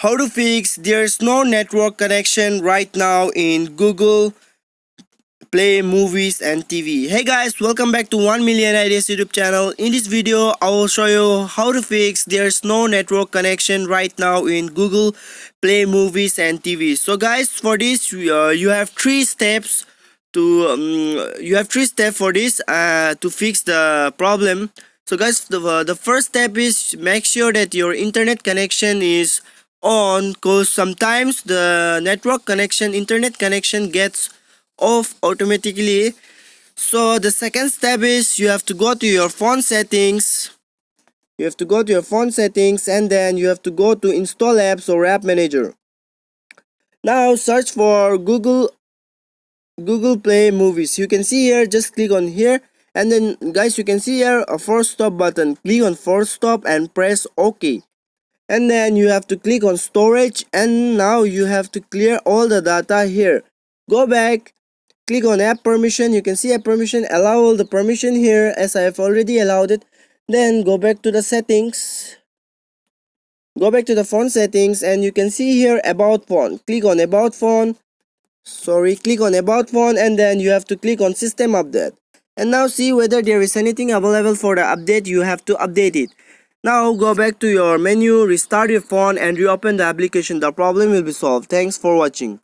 How to fix there's no network connection right now in Google Play Movies and TV. Hey guys, welcome back to 1 Million Ideas YouTube channel. In this video, I will show you how to fix there's no network connection right now in Google Play Movies and TV. So guys, for this you have three steps for this to fix the problem. So guys, the first step is make sure that your internet connection is on, because sometimes the internet connection gets off automatically. So the second step is you have to go to your phone settings. And then you have to go to install apps or app manager. Now search for Google Play Movies. You can see here, just click on here, and then guys, you can see here a force stop button. Click on force stop and press OK. And then you have to click on storage, and now you have to clear all the data here. Go back, click on app permission. You can see app permission, allow all the permission here as I have already allowed it. Then go back to the settings, go back to the phone settings, and you can see here about phone. Click on about phone, and then you have to click on system update, and now see whether there is anything available for the update. You have to update it. Now go back to your menu, restart your phone and reopen the application. The problem will be solved. Thanks for watching.